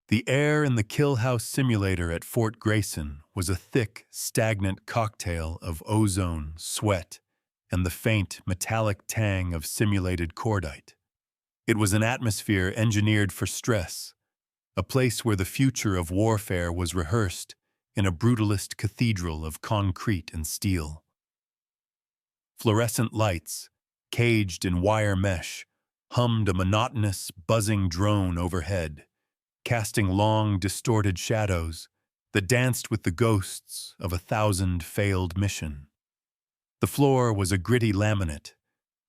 The air in the kill house simulator at Fort Grayson was a thick, stagnant cocktail of ozone, sweat, and the faint, metallic tang of simulated cordite. It was an atmosphere engineered for stress, a place where the future of warfare was rehearsed in a brutalist cathedral of concrete and steel. Fluorescent lights, caged in wire mesh, hummed a monotonous, buzzing drone overhead, casting long, distorted shadows that danced with the ghosts of 1,000 failed mission. The floor was a gritty laminate,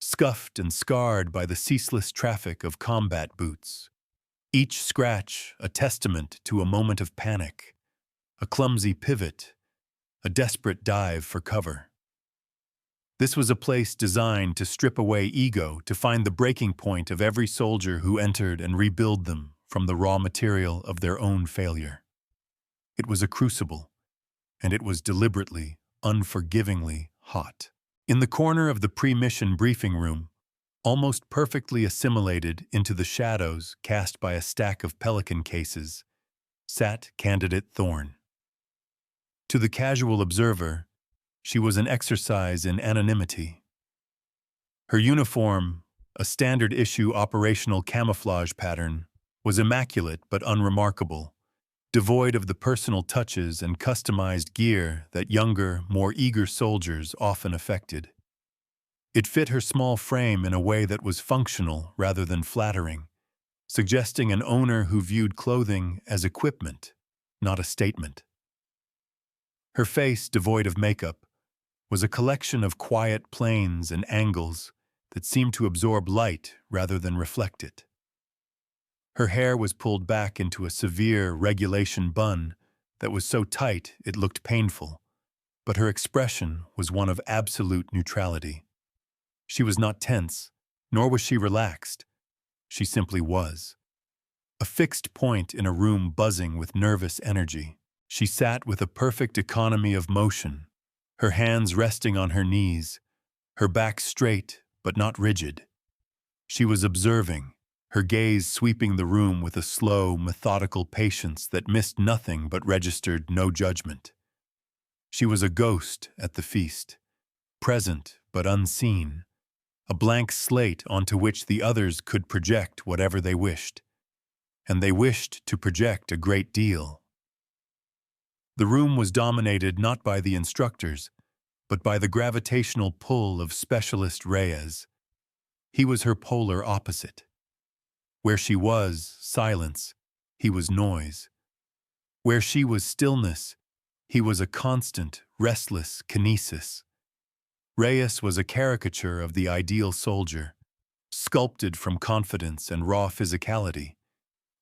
scuffed and scarred by the ceaseless traffic of combat boots, each scratch a testament to a moment of panic, a clumsy pivot, a desperate dive for cover. This was a place designed to strip away ego, to find the breaking point of every soldier who entered and rebuild them from the raw material of their own failure. It was a crucible, and it was deliberately, unforgivingly hot. In the corner of the pre-mission briefing room, almost perfectly assimilated into the shadows cast by a stack of Pelican cases, sat candidate Thorne. To the casual observer, she was an exercise in anonymity. Her uniform, a standard-issue operational camouflage pattern, was immaculate but unremarkable, devoid of the personal touches and customized gear that younger, more eager soldiers often affected. It fit her small frame in a way that was functional rather than flattering, suggesting an owner who viewed clothing as equipment, not a statement. Her face, devoid of makeup, was a collection of quiet planes and angles that seemed to absorb light rather than reflect it. Her hair was pulled back into a severe regulation bun that was so tight it looked painful, but her expression was one of absolute neutrality. She was not tense, nor was she relaxed. She simply was. A fixed point in a room buzzing with nervous energy. She sat with a perfect economy of motion, her hands resting on her knees, her back straight but not rigid. She was observing, her gaze sweeping the room with a slow, methodical patience that missed nothing but registered no judgment. She was a ghost at the feast, present but unseen, a blank slate onto which the others could project whatever they wished. And they wished to project a great deal. The room was dominated not by the instructors, but by the gravitational pull of Specialist Reyes. He was her polar opposite. Where she was silence, he was noise. Where she was stillness, he was a constant, restless kinesis. Reyes was a caricature of the ideal soldier, sculpted from confidence and raw physicality.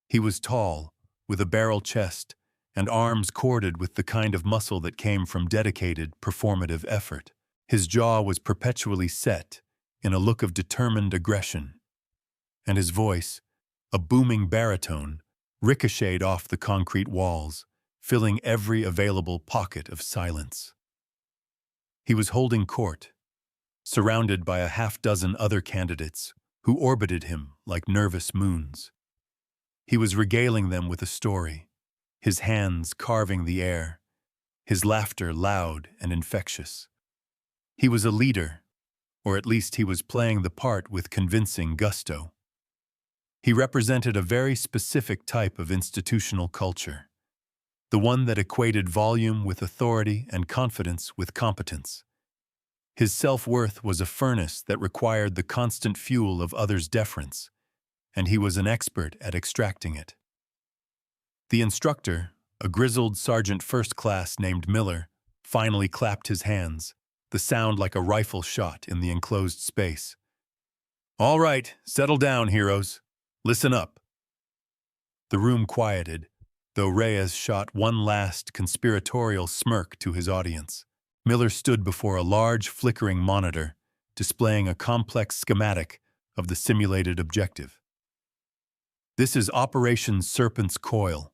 He was tall, with a barrel chest, and arms corded with the kind of muscle that came from dedicated, performative effort. His jaw was perpetually set in a look of determined aggression, and his voice, a booming baritone, ricocheted off the concrete walls, filling every available pocket of silence. He was holding court, surrounded by a half-dozen other candidates who orbited him like nervous moons. He was regaling them with a story, his hands carving the air, his laughter loud and infectious. He was a leader, or at least he was playing the part with convincing gusto. He represented a very specific type of institutional culture, the one that equated volume with authority and confidence with competence. His self-worth was a furnace that required the constant fuel of others' deference, and he was an expert at extracting it. The instructor, a grizzled sergeant first class named Miller, finally clapped his hands, the sound like a rifle shot in the enclosed space. "All right, settle down, heroes. Listen up." The room quieted, though Reyes shot one last conspiratorial smirk to his audience. Miller stood before a large flickering monitor, displaying a complex schematic of the simulated objective. "This is Operation Serpent's Coil,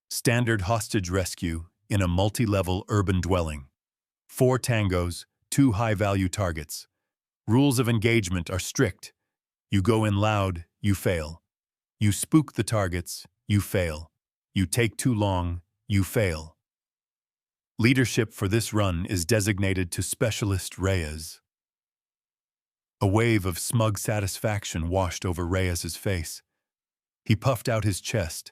standard hostage rescue in a multi-level urban dwelling. 4 tangos, 2 high-value targets. Rules of engagement are strict. You go in loud, you fail. You spook the targets, you fail. You take too long, you fail. Leadership for this run is designated to Specialist Reyes. A wave of smug satisfaction washed over Reyes's face. He puffed out his chest,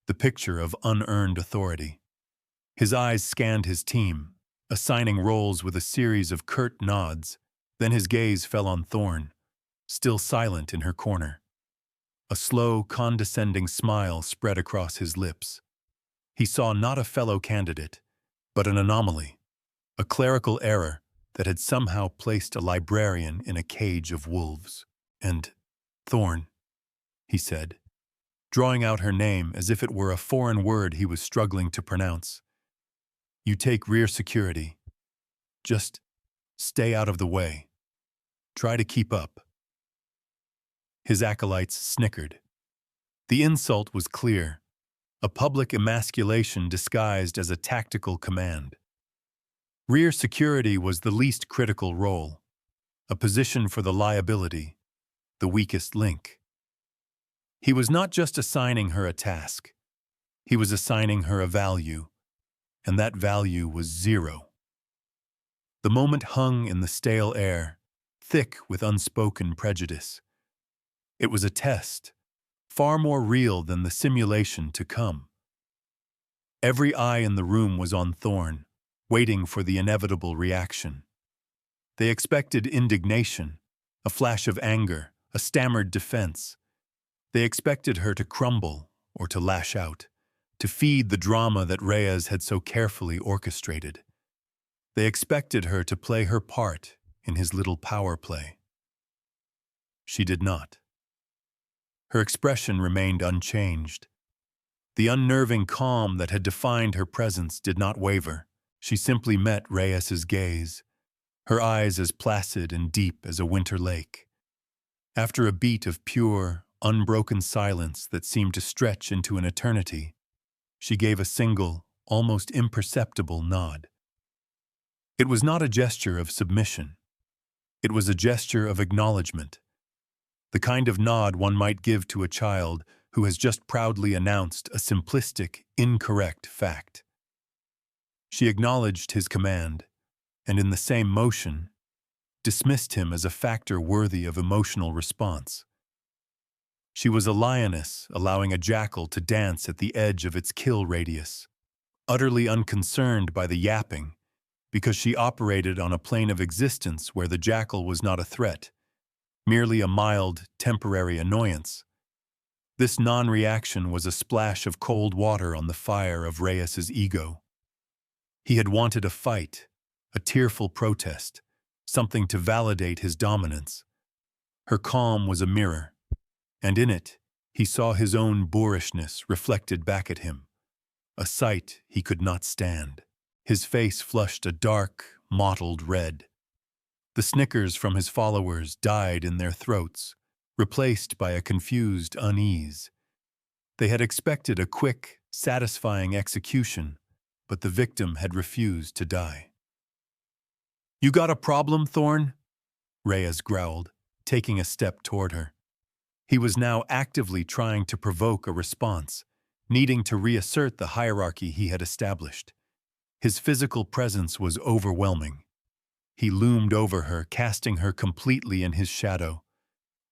the picture of unearned authority. His eyes scanned his team, assigning roles with a series of curt nods. Then his gaze fell on Thorne, still silent in her corner. A slow, condescending smile spread across his lips. He saw not a fellow candidate, but an anomaly, a clerical error that had somehow placed a librarian in a cage of wolves. And, Thorne, he said, drawing out her name as if it were a foreign word he was struggling to pronounce. You take rear security. Just stay out of the way. Try to keep up. His acolytes snickered. The insult was clear, a public emasculation disguised as a tactical command. Rear security was the least critical role, a position for the liability, the weakest link. He was not just assigning her a task, he was assigning her a value, and that value was 0. The moment hung in the stale air, thick with unspoken prejudice. It was a test, far more real than the simulation to come. Every eye in the room was on Thorne, waiting for the inevitable reaction. They expected indignation, a flash of anger, a stammered defense. They expected her to crumble or to lash out, to feed the drama that Reyes had so carefully orchestrated. They expected her to play her part in his little power play. She did not. Her expression remained unchanged. The unnerving calm that had defined her presence did not waver. She simply met Reyes's gaze, her eyes as placid and deep as a winter lake. After a beat of pure, unbroken silence that seemed to stretch into an eternity, she gave a single, almost imperceptible nod. It was not a gesture of submission. It was a gesture of acknowledgement, the kind of nod one might give to a child who has just proudly announced a simplistic, incorrect fact. She acknowledged his command, and in the same motion, dismissed him as a factor worthy of emotional response. She was a lioness allowing a jackal to dance at the edge of its kill radius, utterly unconcerned by the yapping, because she operated on a plane of existence where the jackal was not a threat, merely a mild, temporary annoyance. This non-reaction was a splash of cold water on the fire of Reyes's ego. He had wanted a fight, a tearful protest, something to validate his dominance. Her calm was a mirror, and in it, he saw his own boorishness reflected back at him, a sight he could not stand. His face flushed a dark, mottled red. The snickers from his followers died in their throats, replaced by a confused unease. They had expected a quick, satisfying execution, but the victim had refused to die. "You got a problem, Thorne?" Reyes growled, taking a step toward her. He was now actively trying to provoke a response, needing to reassert the hierarchy he had established. His physical presence was overwhelming. He loomed over her, casting her completely in his shadow,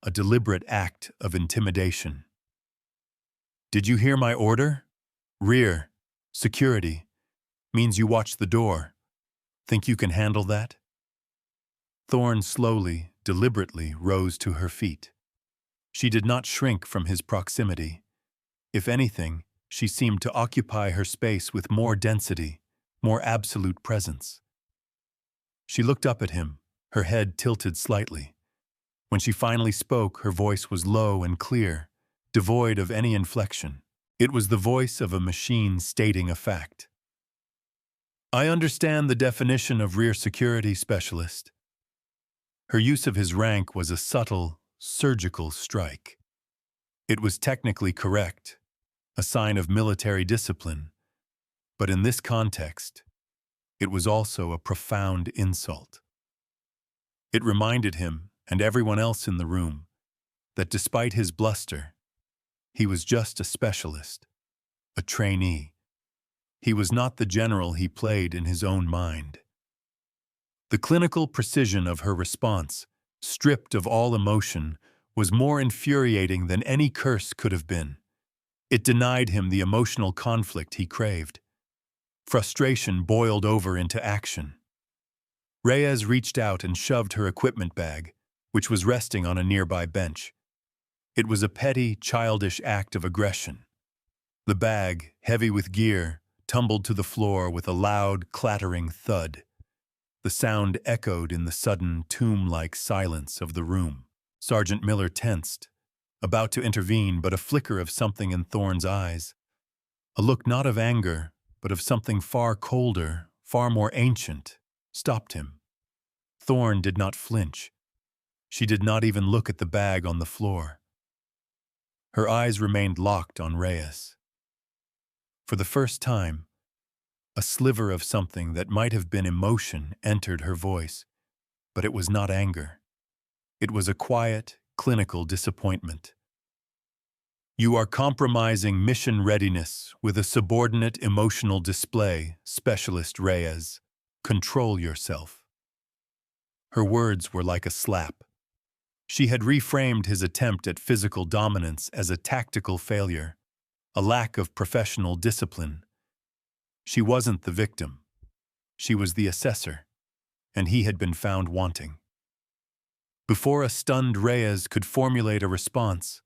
a deliberate act of intimidation. "Did you hear my order? Rear, security, means you watch the door. Think you can handle that?" Thorne slowly, deliberately rose to her feet. She did not shrink from his proximity. If anything, she seemed to occupy her space with more density, more absolute presence. She looked up at him, her head tilted slightly. When she finally spoke, her voice was low and clear, devoid of any inflection. It was the voice of a machine stating a fact. "I understand the definition of rear security specialist." Her use of his rank was a subtle, surgical strike. It was technically correct, a sign of military discipline, but in this context, it was also a profound insult. It reminded him, and everyone else in the room, that despite his bluster, he was just a specialist, a trainee. He was not the general he played in his own mind. The clinical precision of her response, stripped of all emotion, was more infuriating than any curse could have been. It denied him the emotional conflict he craved. Frustration boiled over into action. Reyes reached out and shoved her equipment bag, which was resting on a nearby bench. It was a petty, childish act of aggression. The bag, heavy with gear, tumbled to the floor with a loud, clattering thud. The sound echoed in the sudden, tomb-like silence of the room. Sergeant Miller tensed, about to intervene, but a flicker of something in Thorne's eyes, a look not of anger, but of something far colder, far more ancient, stopped him. Thorne did not flinch. She did not even look at the bag on the floor. Her eyes remained locked on Reyes. For the first time, a sliver of something that might have been emotion entered her voice, but it was not anger. It was a quiet, clinical disappointment. "You are compromising mission readiness with a subordinate emotional display, Specialist Reyes. Control yourself." Her words were like a slap. She had reframed his attempt at physical dominance as a tactical failure, a lack of professional discipline. She wasn't the victim. She was the assessor, and he had been found wanting. Before a stunned Reyes could formulate a response,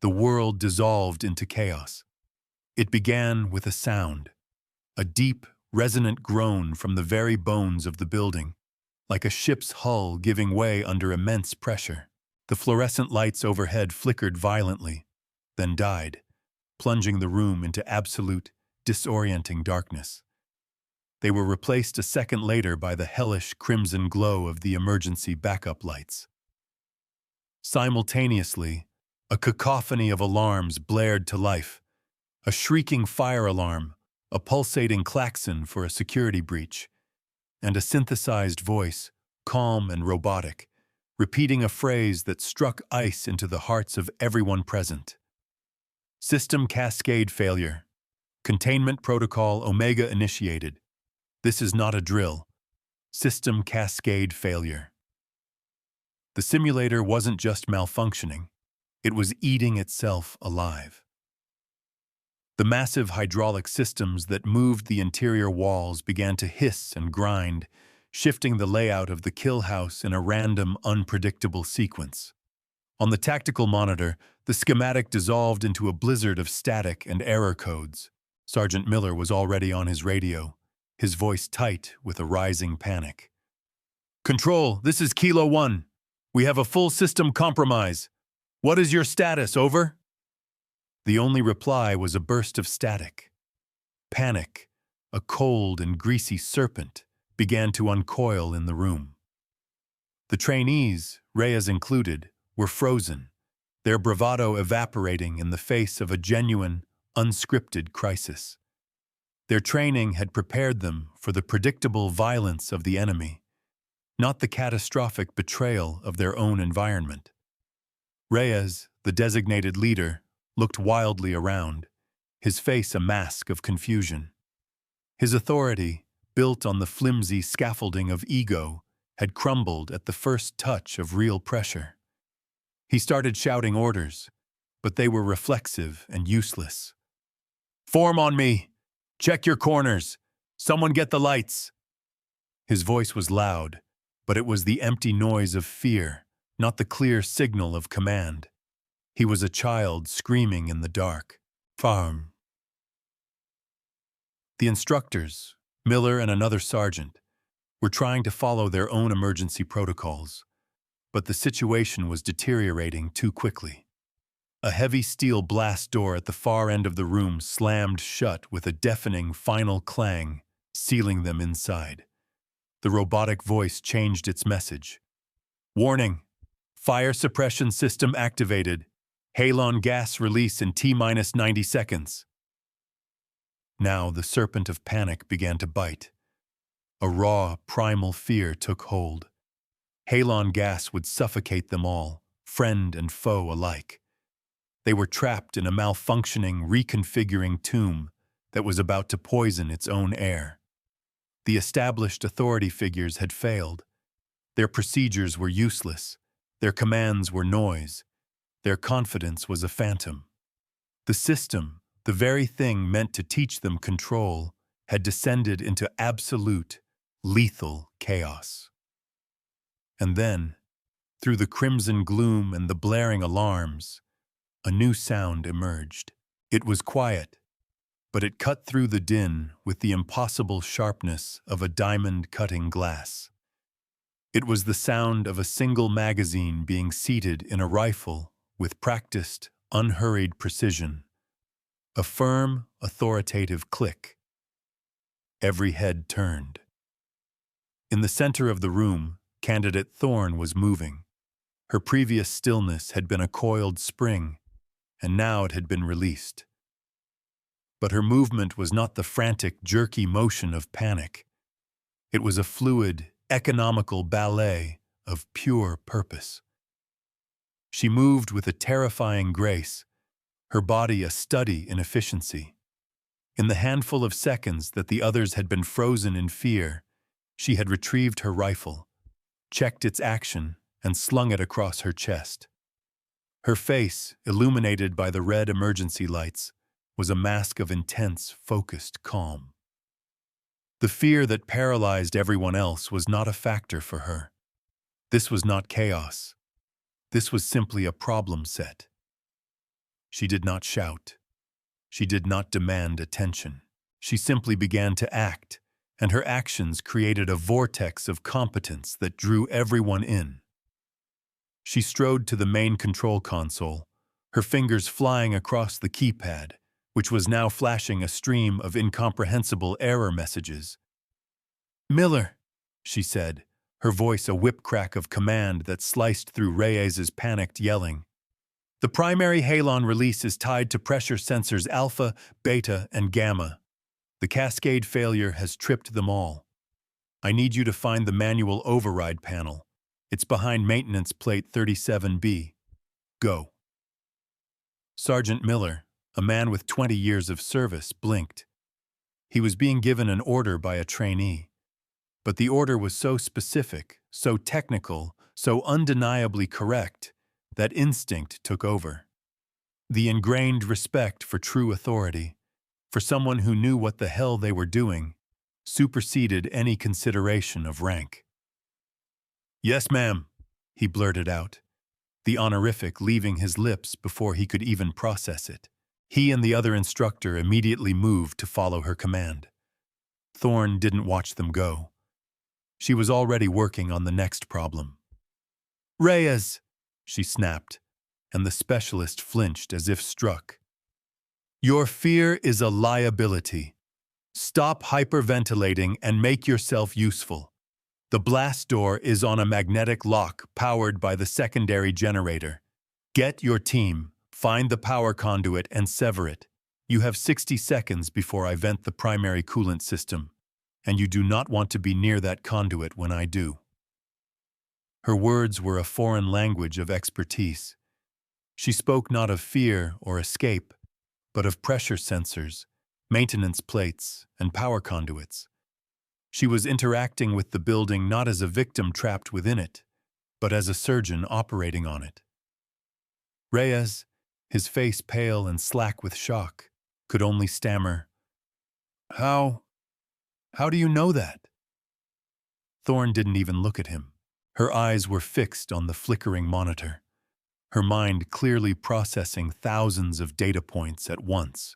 the world dissolved into chaos. It began with a sound, a deep, resonant groan from the very bones of the building, like a ship's hull giving way under immense pressure. The fluorescent lights overhead flickered violently, then died, plunging the room into absolute, disorienting darkness. They were replaced a second later by the hellish crimson glow of the emergency backup lights. Simultaneously, a cacophony of alarms blared to life, a shrieking fire alarm, a pulsating klaxon for a security breach, and a synthesized voice, calm and robotic, repeating a phrase that struck ice into the hearts of everyone present. "System cascade failure. Containment protocol Omega initiated. This is not a drill. System cascade failure." The simulator wasn't just malfunctioning, it was eating itself alive. The massive hydraulic systems that moved the interior walls began to hiss and grind, shifting the layout of the kill house in a random, unpredictable sequence. On the tactical monitor, the schematic dissolved into a blizzard of static and error codes. Sergeant Miller was already on his radio, his voice tight with a rising panic. "Control, this is Kilo 1. We have a full system compromise. What is your status, over?" The only reply was a burst of static. Panic, a cold and greasy serpent, began to uncoil in the room. The trainees, Reyes included, were frozen, their bravado evaporating in the face of a genuine, unscripted crisis. Their training had prepared them for the predictable violence of the enemy, not the catastrophic betrayal of their own environment. Reyes, the designated leader, looked wildly around, his face a mask of confusion. His authority, built on the flimsy scaffolding of ego, had crumbled at the first touch of real pressure. He started shouting orders, but they were reflexive and useless. "Form on me! Check your corners! Someone get the lights!" His voice was loud, but it was the empty noise of fear, not the clear signal of command. He was a child screaming in the dark. "Farm." The instructors, Miller and another sergeant, were trying to follow their own emergency protocols, but the situation was deteriorating too quickly. A heavy steel blast door at the far end of the room slammed shut with a deafening final clang, sealing them inside. The robotic voice changed its message. "Warning! Fire suppression system activated. Halon gas release in T-minus 90 seconds. Now the serpent of panic began to bite. A raw, primal fear took hold. Halon gas would suffocate them all, friend and foe alike. They were trapped in a malfunctioning, reconfiguring tomb that was about to poison its own air. The established authority figures had failed. Their procedures were useless. Their commands were noise. Their confidence was a phantom. The system, the very thing meant to teach them control, had descended into absolute, lethal chaos. And then, through the crimson gloom and the blaring alarms, a new sound emerged. It was quiet, but it cut through the din with the impossible sharpness of a diamond cutting glass. It was the sound of a single magazine being seated in a rifle with practiced, unhurried precision. A firm, authoritative click. Every head turned. In the center of the room, Candidate Thorne was moving. Her previous stillness had been a coiled spring, and now it had been released. But her movement was not the frantic, jerky motion of panic. It was a fluid, economical ballet of pure purpose. She moved with a terrifying grace, her body a study in efficiency. In the handful of seconds that the others had been frozen in fear, she had retrieved her rifle, checked its action, and slung it across her chest. Her face, illuminated by the red emergency lights, was a mask of intense, focused calm. The fear that paralyzed everyone else was not a factor for her. This was not chaos. This was simply a problem set. She did not shout. She did not demand attention. She simply began to act, and her actions created a vortex of competence that drew everyone in. She strode to the main control console, her fingers flying across the keypad, which was now flashing a stream of incomprehensible error messages. "Miller," she said, her voice a whip-crack of command that sliced through Reyes's panicked yelling. "The primary halon release is tied to pressure sensors alpha, beta, and gamma. The cascade failure has tripped them all. I need you to find the manual override panel. It's behind maintenance plate 37B. Go." Sergeant Miller, a man with 20 years of service, blinked. He was being given an order by a trainee. But the order was so specific, so technical, so undeniably correct, that instinct took over. The ingrained respect for true authority, for someone who knew what the hell they were doing, superseded any consideration of rank. "Yes, ma'am," he blurted out, the honorific leaving his lips before he could even process it. He and the other instructor immediately moved to follow her command. Thorne didn't watch them go. She was already working on the next problem. "Reyes!" she snapped, and the specialist flinched as if struck. "Your fear is a liability. Stop hyperventilating and make yourself useful. The blast door is on a magnetic lock powered by the secondary generator. Get your team, find the power conduit, and sever it. You have 60 seconds before I vent the primary coolant system, and you do not want to be near that conduit when I do." Her words were a foreign language of expertise. She spoke not of fear or escape, but of pressure sensors, maintenance plates, and power conduits. She was interacting with the building not as a victim trapped within it, but as a surgeon operating on it. Reyes, his face pale and slack with shock, could only stammer, How do you know that?" Thorne didn't even look at him. Her eyes were fixed on the flickering monitor, her mind clearly processing thousands of data points at once.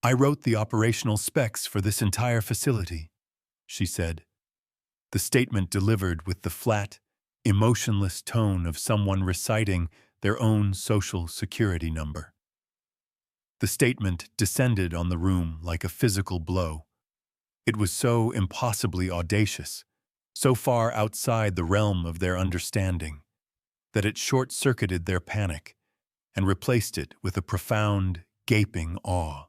"I wrote the operational specs for this entire facility," she said, the statement delivered with the flat, emotionless tone of someone reciting their own social security number. The statement descended on the room like a physical blow. It was so impossibly audacious, so far outside the realm of their understanding, that it short-circuited their panic and replaced it with a profound, gaping awe.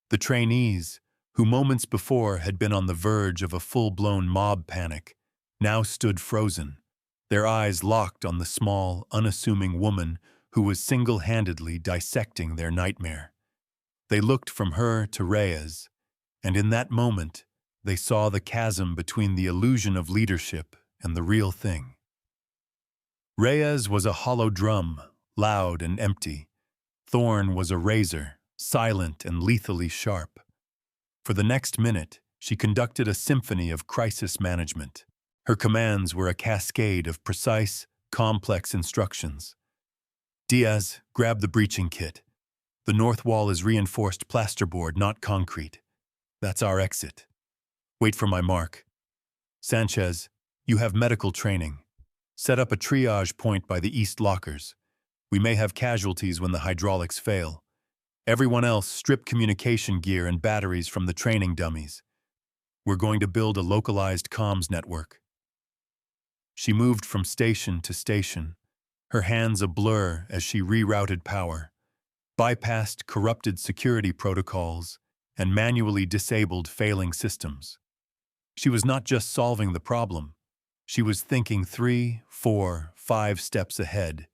The trainees, who moments before had been on the verge of a full-blown mob panic, now stood frozen, their eyes locked on the small, unassuming woman who was single-handedly dissecting their nightmare. They looked from her to Reyes, and in that moment, they saw the chasm between the illusion of leadership and the real thing. Reyes was a hollow drum, loud and empty. Thorne was a razor, silent and lethally sharp. For the next minute, she conducted a symphony of crisis management. Her commands were a cascade of precise, complex instructions. Diaz, grab the breaching kit. The north wall is reinforced plasterboard, not concrete. That's our exit. Wait for my mark. Sanchez, you have medical training. Set up a triage point by the east lockers. We may have casualties when the hydraulics fail. Everyone else, strip communication gear and batteries from the training dummies. We're going to build a localized comms network. She moved from station to station, her hands a blur as she rerouted power, bypassed corrupted security protocols, and manually disabled failing systems. She was not just solving the problem. She was thinking 3, 4, 5 steps ahead,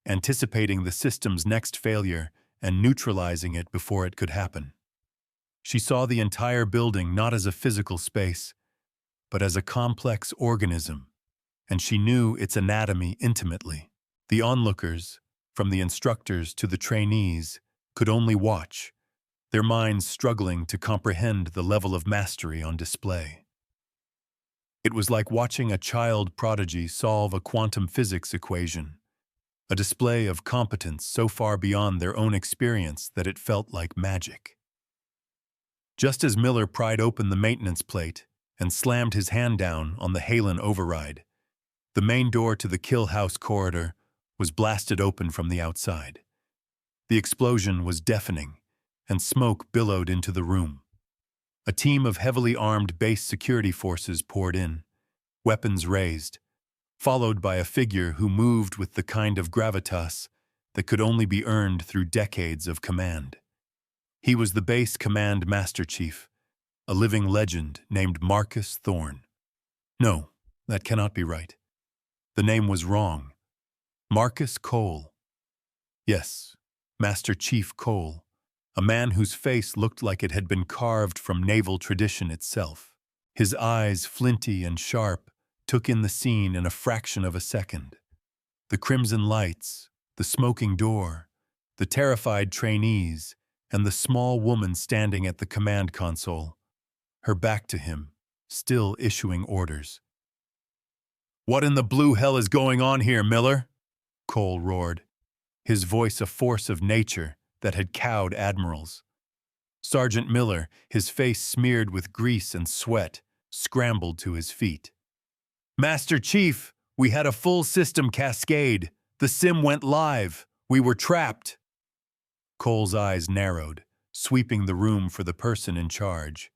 anticipating the system's next failure and neutralizing it before it could happen. She saw the entire building not as a physical space, but as a complex organism, and she knew its anatomy intimately. The onlookers, from the instructors to the trainees, could only watch, their minds struggling to comprehend the level of mastery on display. It was like watching a child prodigy solve a quantum physics equation, a display of competence so far beyond their own experience that it felt like magic. Just as Miller pried open the maintenance plate and slammed his hand down on the Halen override, the main door to the kill house corridor was blasted open from the outside. The explosion was deafening, and smoke billowed into the room. A team of heavily armed base security forces poured in, weapons raised, followed by a figure who moved with the kind of gravitas that could only be earned through decades of command. He was the base command master chief, a living legend named Marcus Thorne. No, that cannot be right. The name was wrong. Marcus Cole. Yes, Master Chief Cole, a man whose face looked like it had been carved from naval tradition itself. His eyes, flinty and sharp, took in the scene in a fraction of a second. The crimson lights, the smoking door, the terrified trainees, and the small woman standing at the command console, her back to him, still issuing orders. "What in the blue hell is going on here, Miller?" Cole roared, his voice a force of nature that had cowed admirals. Sergeant Miller, his face smeared with grease and sweat, scrambled to his feet. "Master Chief, we had a full system cascade. The sim went live. We were trapped." Cole's eyes narrowed, sweeping the room for the person in charge.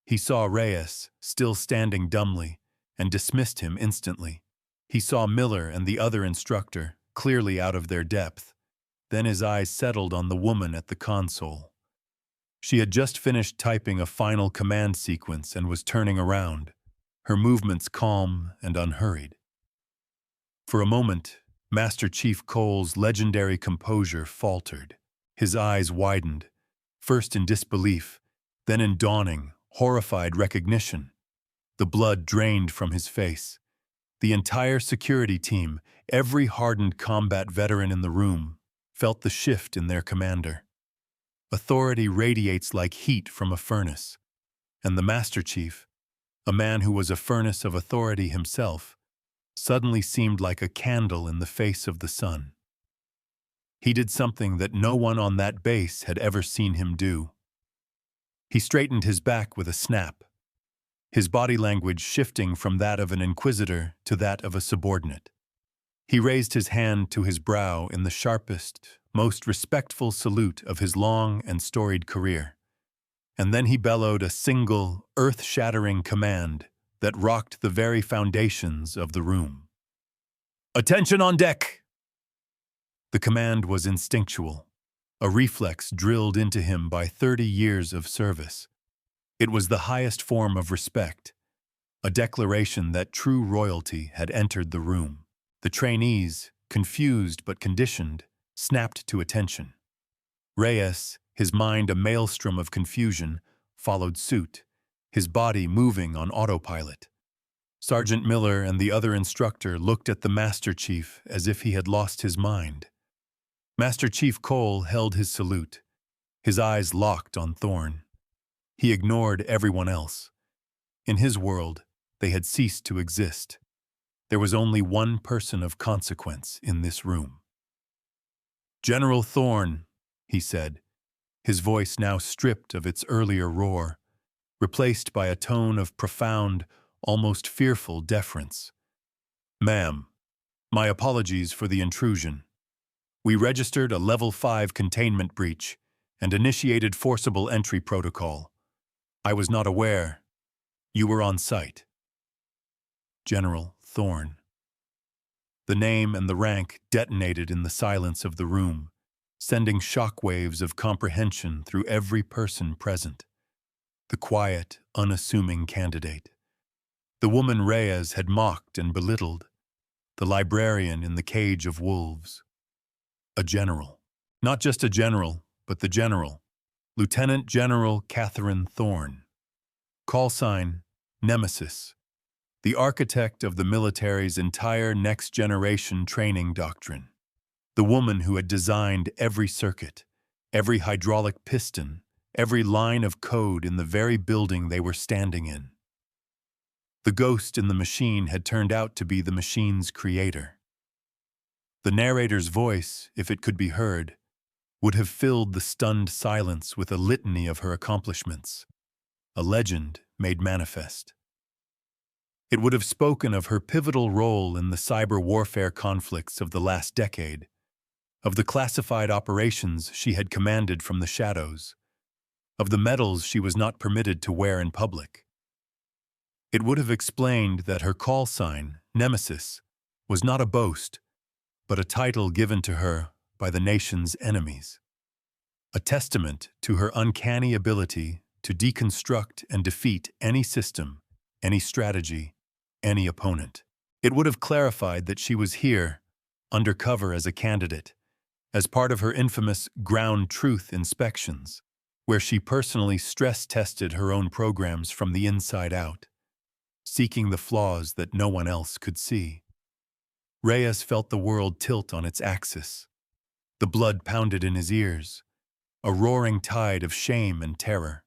He saw Reyes, still standing dumbly, and dismissed him instantly. He saw Miller and the other instructor, clearly out of their depth. Then his eyes settled on the woman at the console. She had just finished typing a final command sequence and was turning around, her movements calm and unhurried. For a moment, Master Chief Cole's legendary composure faltered. His eyes widened, first in disbelief, then in dawning, horrified recognition. The blood drained from his face. The entire security team, every hardened combat veteran in the room, felt the shift in their commander. Authority radiates like heat from a furnace, and the Master Chief, a man who was a furnace of authority himself, suddenly seemed like a candle in the face of the sun. He did something that no one on that base had ever seen him do. He straightened his back with a snap, his body language shifting from that of an inquisitor to that of a subordinate. He raised his hand to his brow in the sharpest, most respectful salute of his long and storied career. And then he bellowed a single, earth-shattering command that rocked the very foundations of the room. "Attention on deck!" The command was instinctual, a reflex drilled into him by 30 years of service. It was the highest form of respect, a declaration that true royalty had entered the room. The trainees, confused but conditioned, snapped to attention. Reyes, his mind a maelstrom of confusion, followed suit, his body moving on autopilot. Sergeant Miller and the other instructor looked at the Master Chief as if he had lost his mind. Master Chief Cole held his salute, his eyes locked on Thorne. He ignored everyone else. In his world, they had ceased to exist. There was only one person of consequence in this room. "General Thorne," he said, his voice now stripped of its earlier roar, replaced by a tone of profound, almost fearful deference. "Ma'am, my apologies for the intrusion. We registered a Level 5 containment breach and initiated forcible entry protocol. I was not aware. You were on site." General Thorne. The name and the rank detonated in the silence of the room, sending shockwaves of comprehension through every person present. The quiet, unassuming candidate. The woman Reyes had mocked and belittled. The librarian in the cage of wolves. A general. Not just a general, but the general. Lieutenant General Catherine Thorne. Call sign, Nemesis. The architect of the military's entire next-generation training doctrine. The woman who had designed every circuit, every hydraulic piston, every line of code in the very building they were standing in. The ghost in the machine had turned out to be the machine's creator. The narrator's voice, if it could be heard, would have filled the stunned silence with a litany of her accomplishments, a legend made manifest. It would have spoken of her pivotal role in the cyber warfare conflicts of the last decade, of the classified operations she had commanded from the shadows, of the medals she was not permitted to wear in public. It would have explained that her call sign, Nemesis, was not a boast, but a title given to her by the nation's enemies. A testament to her uncanny ability to deconstruct and defeat any system, any strategy, any opponent. It would have clarified that she was here, undercover as a candidate, as part of her infamous ground truth inspections, where she personally stress-tested her own programs from the inside out, seeking the flaws that no one else could see. Reyes felt the world tilt on its axis. The blood pounded in his ears, a roaring tide of shame and terror.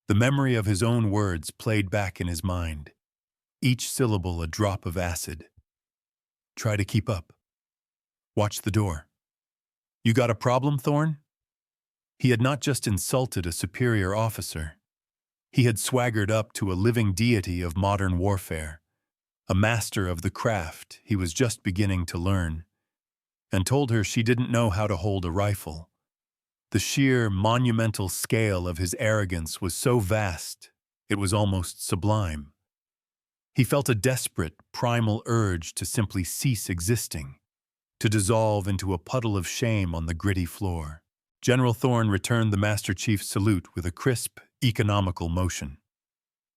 The memory of his own words played back in his mind, each syllable a drop of acid. "Try to keep up. Watch the door. You got a problem, Thorne?" He had not just insulted a superior officer. He had swaggered up to a living deity of modern warfare, a master of the craft he was just beginning to learn, and told her she didn't know how to hold a rifle. The sheer, monumental scale of his arrogance was so vast, it was almost sublime. He felt a desperate, primal urge to simply cease existing, to dissolve into a puddle of shame on the gritty floor. General Thorne returned the Master Chief's salute with a crisp, economical motion.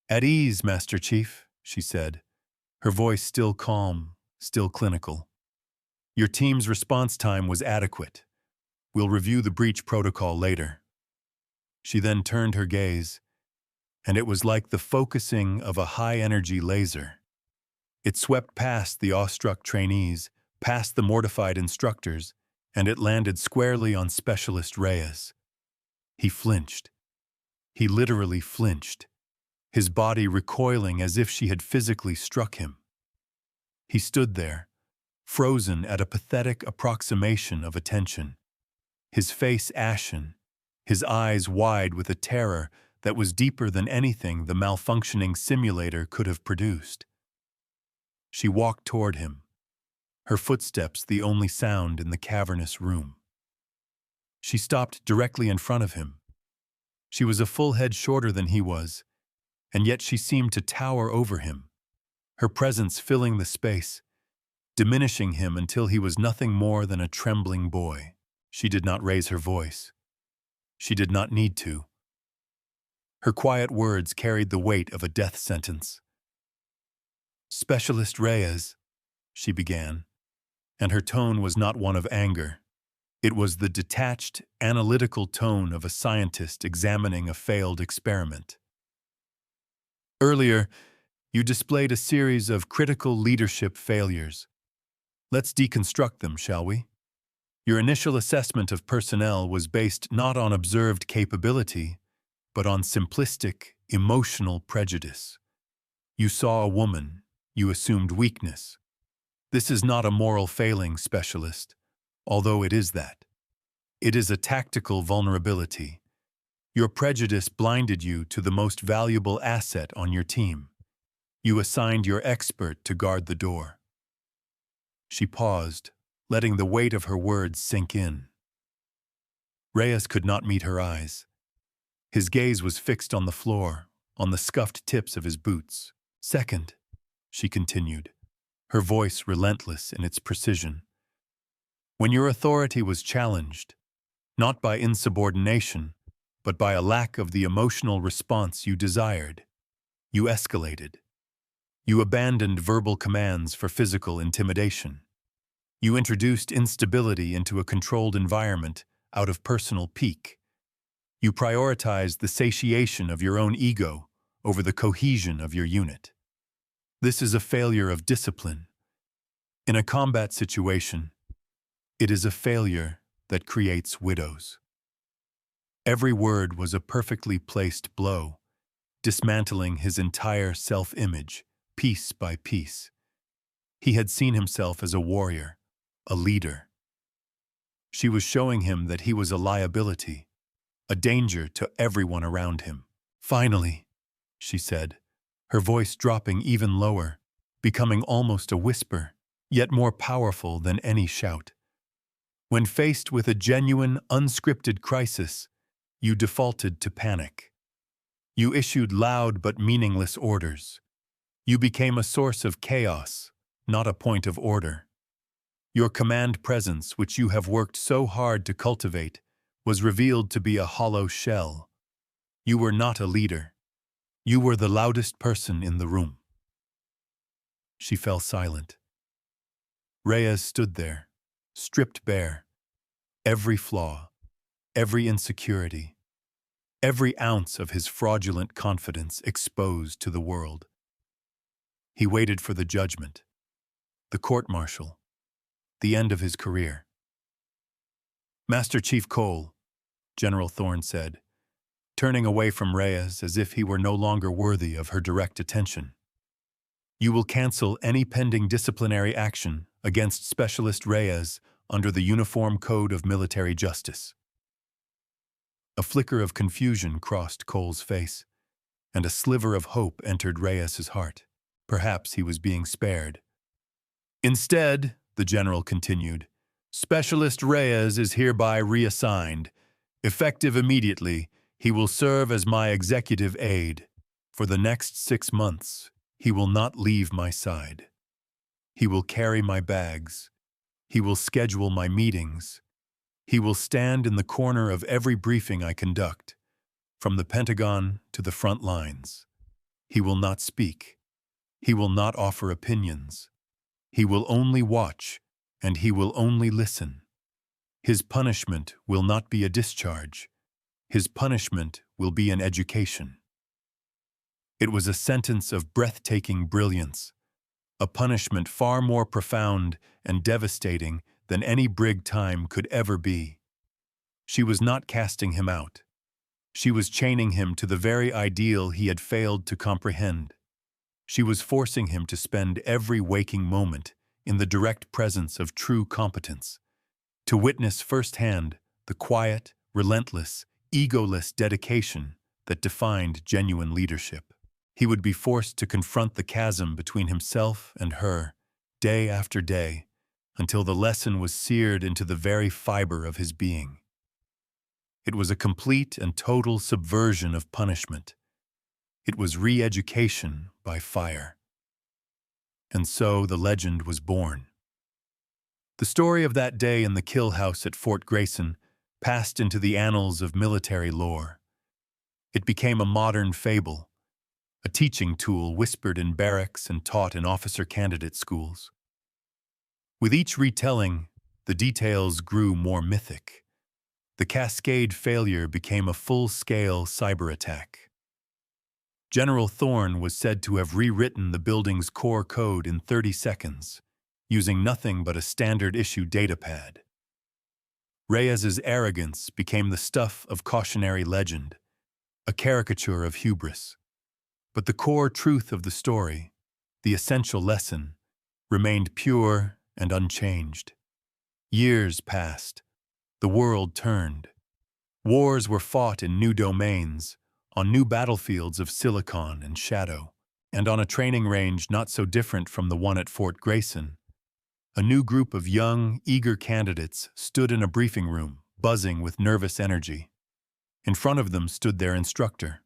"At ease, Master Chief," she said, her voice still calm, still clinical. "Your team's response time was adequate. We'll review the breach protocol later." She then turned her gaze, and it was like the focusing of a high-energy laser. It swept past the awestruck trainees, past the mortified instructors, and it landed squarely on Specialist Reyes. He flinched. He literally flinched, his body recoiling as if she had physically struck him. He stood there, frozen at a pathetic approximation of attention, his face ashen, his eyes wide with a terror that was deeper than anything the malfunctioning simulator could have produced. She walked toward him, her footsteps the only sound in the cavernous room. She stopped directly in front of him. She was a full head shorter than he was, and yet she seemed to tower over him, her presence filling the space, diminishing him until he was nothing more than a trembling boy. She did not raise her voice. She did not need to. Her quiet words carried the weight of a death sentence. "Specialist Reyes," she began, and her tone was not one of anger. It was the detached, analytical tone of a scientist examining a failed experiment. Earlier, you displayed a series of critical leadership failures. Let's deconstruct them, shall we? Your initial assessment of personnel was based not on observed capability, but on simplistic, emotional prejudice. You saw a woman, you assumed weakness. This is not a moral failing, specialist, although it is that. It is a tactical vulnerability. Your prejudice blinded you to the most valuable asset on your team. You assigned your expert to guard the door. She paused, letting the weight of her words sink in. Reyes could not meet her eyes. His gaze was fixed on the floor, on the scuffed tips of his boots. Second, she continued, her voice relentless in its precision. When your authority was challenged, not by insubordination, but by a lack of the emotional response you desired, you escalated. You abandoned verbal commands for physical intimidation. You introduced instability into a controlled environment out of personal pique. You prioritized the satiation of your own ego over the cohesion of your unit. This is a failure of discipline. In a combat situation, it is a failure that creates widows. Every word was a perfectly placed blow, dismantling his entire self-image, piece by piece. He had seen himself as a warrior, a leader. She was showing him that he was a liability, a danger to everyone around him. Finally, she said, her voice dropping even lower, becoming almost a whisper, yet more powerful than any shout. When faced with a genuine, unscripted crisis, you defaulted to panic. You issued loud but meaningless orders. You became a source of chaos, not a point of order. Your command presence, which you have worked so hard to cultivate, was revealed to be a hollow shell. You were not a leader. You were the loudest person in the room. She fell silent. Reyes stood there, stripped bare. Every flaw, every insecurity, every ounce of his fraudulent confidence exposed to the world. He waited for the judgment, the court-martial, the end of his career. Master Chief Cole, General Thorne said, turning away from Reyes as if he were no longer worthy of her direct attention. You will cancel any pending disciplinary action against Specialist Reyes under the Uniform Code of Military Justice. A flicker of confusion crossed Cole's face, and a sliver of hope entered Reyes's heart. Perhaps he was being spared. Instead, the general continued, Specialist Reyes is hereby reassigned. Effective immediately, he will serve as my executive aide. For the next 6 months, he will not leave my side. He will carry my bags. He will schedule my meetings. He will stand in the corner of every briefing I conduct, from the Pentagon to the front lines. He will not speak. He will not offer opinions. He will only watch, and he will only listen. His punishment will not be a discharge. His punishment will be an education. It was a sentence of breathtaking brilliance, a punishment far more profound and devastating than any brig time could ever be. She was not casting him out. She was chaining him to the very ideal he had failed to comprehend. She was forcing him to spend every waking moment in the direct presence of true competence, to witness firsthand the quiet, relentless, egoless dedication that defined genuine leadership. He would be forced to confront the chasm between himself and her, day after day, until the lesson was seared into the very fiber of his being. It was a complete and total subversion of punishment. It was re-education by fire. And so the legend was born. The story of that day in the kill house at Fort Grayson passed into the annals of military lore. It became a modern fable, a teaching tool whispered in barracks and taught in officer candidate schools. With each retelling, The details grew more mythic. The Cascade failure became a full-scale cyber attack. General Thorne was said to have rewritten the building's core code in 30 seconds, using nothing but a standard-issue datapad. Reyes's arrogance became the stuff of cautionary legend, a caricature of hubris. But the core truth of the story, the essential lesson, remained pure and unchanged. Years passed. The world turned. Wars were fought in new domains, on new battlefields of silicon and shadow, and on a training range not so different from the one at Fort Grayson. A new group of young, eager candidates stood in a briefing room, buzzing with nervous energy. In front of them stood their instructor,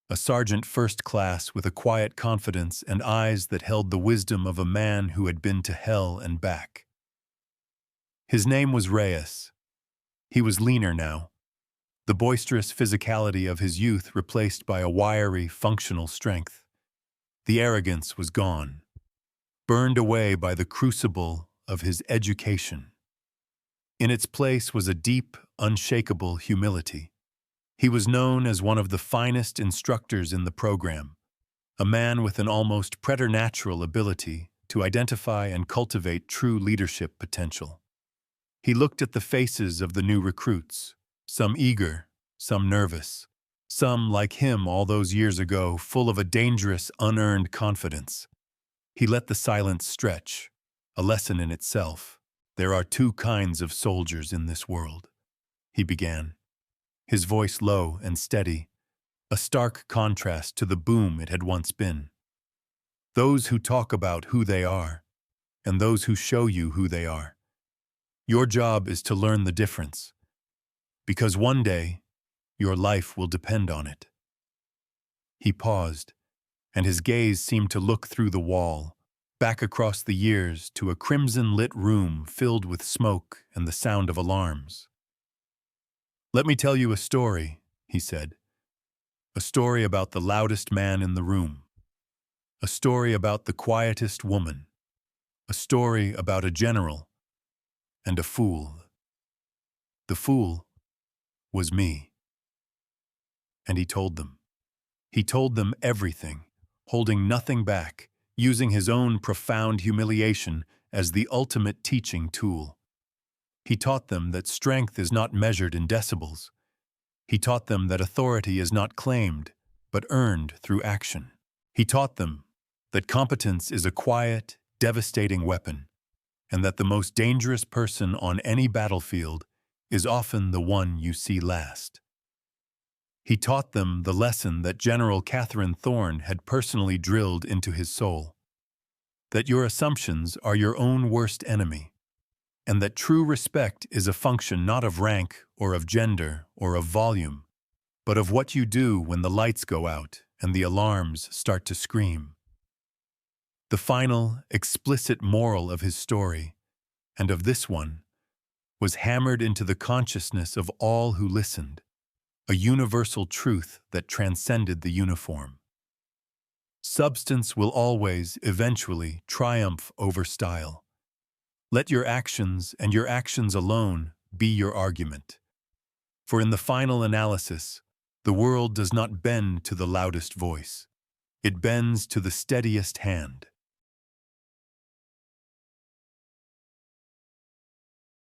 a sergeant first class with a quiet confidence and eyes that held the wisdom of a man who had been to hell and back. His name was Reyes. He was leaner now, the boisterous physicality of his youth replaced by a wiry, functional strength. The arrogance was gone, burned away by the crucible of his education. In its place was a deep, unshakable humility. He was known as one of the finest instructors in the program, a man with an almost preternatural ability to identify and cultivate true leadership potential. He looked at the faces of the new recruits, some eager, some nervous, some, like him all those years ago, full of a dangerous, unearned confidence. He let the silence stretch, a lesson in itself. There are two kinds of soldiers in this world, he began, his voice low and steady, a stark contrast to the boom it had once been. Those who talk about who they are, and those who show you who they are. Your job is to learn the difference, because one day, your life will depend on it. He paused, and his gaze seemed to look through the wall, back across the years to a crimson-lit room filled with smoke and the sound of alarms. "Let me tell you a story," he said. "A story about the loudest man in the room. A story about the quietest woman. A story about a general and a fool. The fool was me." And he told them. He told them everything, holding nothing back, using his own profound humiliation as the ultimate teaching tool. He taught them that strength is not measured in decibels. He taught them that authority is not claimed, but earned through action. He taught them that competence is a quiet, devastating weapon, and that the most dangerous person on any battlefield is often the one you see last. He taught them the lesson that General Catherine Thorne had personally drilled into his soul, that your assumptions are your own worst enemy, and that true respect is a function not of rank or of gender or of volume, but of what you do when the lights go out and the alarms start to scream. The final, explicit moral of his story, and of this one, was hammered into the consciousness of all who listened, a universal truth that transcended the uniform. Substance will always, eventually, triumph over style. Let your actions, and your actions alone, be your argument. For in the final analysis, the world does not bend to the loudest voice. It bends to the steadiest hand.